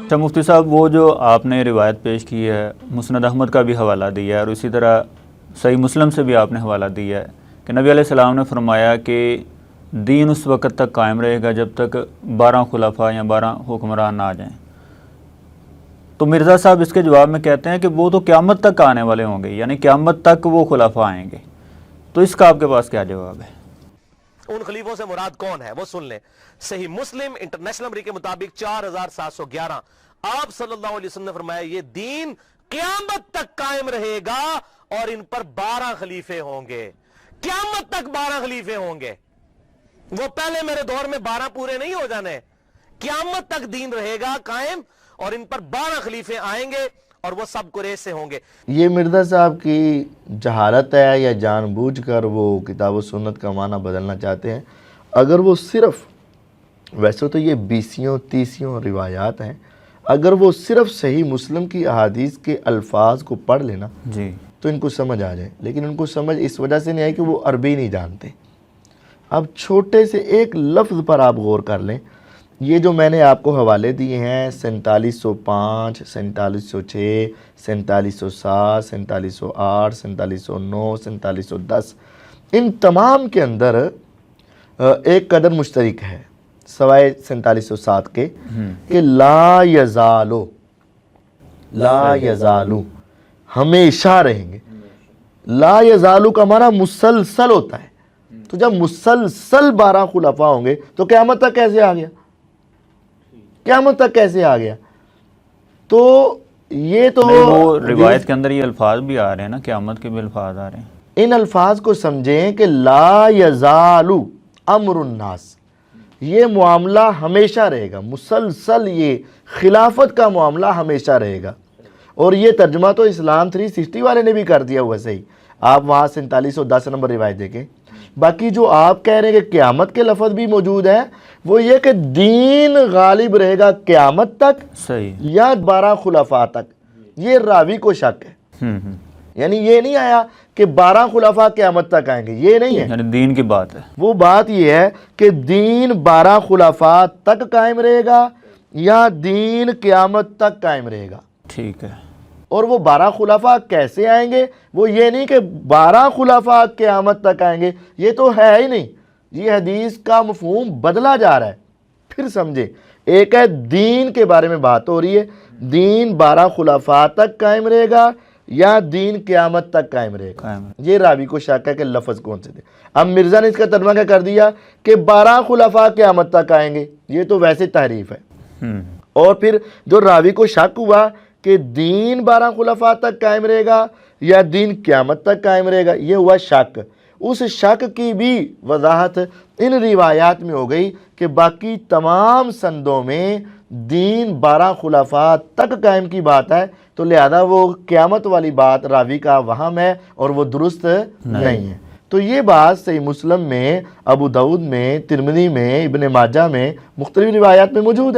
اچھا مفتی صاحب، وہ جو آپ نے روایت پیش کی ہے، مسند احمد کا بھی حوالہ دیا ہے اور اسی طرح صحیح مسلم سے بھی آپ نے حوالہ دیا ہے کہ نبی علیہ السلام نے فرمایا کہ دین اس وقت تک قائم رہے گا جب تک 12 خلفاء یا 12 حکمران نہ آ جائیں۔ تو مرزا صاحب اس کے جواب میں کہتے ہیں کہ وہ تو قیامت تک آنے والے ہوں گے، یعنی قیامت تک وہ خلفاء آئیں گے۔ تو اس کا آپ کے پاس کیا جواب ہے؟ ان خلیفوں سے مراد کون ہے وہ سن لیں۔ صحیح مسلم انٹرنیشنل نمبر کے مطابق 4711، آپ صلی اللہ علیہ وسلم نے فرمایا یہ دین قیامت تک قائم رہے گا اور ان پر 12 خلیفے ہوں گے۔ قیامت تک 12 خلیفے ہوں گے، وہ پہلے میرے دور میں 12 پورے نہیں ہو جانے، قیامت تک دین رہے گا قائم اور ان پر 12 خلیفے آئیں گے اور وہ سب قریش سے ہوں گے۔ یہ مرزا صاحب کی جہالت ہے یا جان بوجھ کر وہ کتاب و سنت کا معنی بدلنا چاہتے ہیں؟ اگر وہ صرف، ویسے تو یہ 20 روایات ہیں، اگر وہ صرف صحیح مسلم کی احادیث کے الفاظ کو پڑھ لینا جی تو ان کو سمجھ آ جائے، لیکن ان کو سمجھ اس وجہ سے نہیں آئی کہ وہ عربی نہیں جانتے۔ اب چھوٹے سے ایک لفظ پر آپ غور کر لیں، یہ جو میں نے آپ کو حوالے دیے ہیں 4705، 4706، 4707، 4708، 4709، 4710، ان تمام کے اندر ایک قدر مشترک ہے سوائے 4707 کے کہ لا یزالو، لا یزالو ہمیشہ رہیں گے۔ لا یزالو کا معنی مسلسل ہوتا ہے، تو جب مسلسل 12 خلفاء ہوں گے تو قیامت تک کیسے آ گیا؟ قیامت تک کیسے آ گیا؟ تو یہ تو وہ روایت کے اندر یہ الفاظ بھی آ رہے ہیں نا، قیامت کے بھی الفاظ آ رہے ہیں۔ ان الفاظ کو سمجھیں کہ لا یزالو امر الناس، یہ معاملہ ہمیشہ رہے گا، مسلسل یہ خلافت کا معاملہ ہمیشہ رہے گا۔ اور یہ ترجمہ تو اسلام 360 والے نے بھی کر دیا ہوا صحیح، آپ وہاں 4710 نمبر روایت دیکھیں۔ باقی جو آپ کہہ رہے ہیں کہ قیامت کے لفظ بھی موجود ہے، وہ یہ کہ دین غالب رہے گا قیامت تک صحیح، یا 12 خلفاء تک، یہ راوی کو شک ہے۔ یعنی یہ نہیں آیا کہ 12 خلفاء قیامت تک آئیں گے، یہ نہیں ہے، یعنی دین کی بات ہے۔ وہ بات یہ ہے کہ دین 12 خلفاء تک قائم رہے گا یا دین قیامت تک قائم رہے گا۔ ٹھیک ہے۔ اور وہ 12 خلفاء کیسے آئیں گے؟ وہ یہ نہیں کہ 12 خلفاء قیامت تک آئیں گے، یہ تو ہے ہی نہیں، یہ حدیث کا مفہوم بدلا جا رہا ہے۔ پھر سمجھے، ایک ہے دین کے بارے میں بات ہو رہی ہے، دین 12 خلفاء تک قائم رہے گا یا دین قیامت تک قائم رہے گا، یہ راوی کو شک ہے کہ لفظ کون سے تھے۔ اب مرزا نے اس کا ترجمہ کیا کر دیا کہ 12 خلفاء قیامت تک آئیں گے، یہ تو ویسے تحریف ہے۔ اور پھر جو راوی کو شک ہوا کہ دین 12 خلفاء تک قائم رہے گا یا دین قیامت تک قائم رہے گا، یہ ہوا شک۔ اس شک کی بھی وضاحت ان روایات میں ہو گئی کہ باقی تمام سندوں میں دین 12 خلفاء تک قائم کی بات ہے، تو لہذا وہ قیامت والی بات راوی کا وہم ہے اور وہ درست نہیں ہے۔ تو یہ بات صحیح مسلم میں، ابو داؤد میں، ترمذی میں، ابن ماجہ میں مختلف روایات میں موجود ہے۔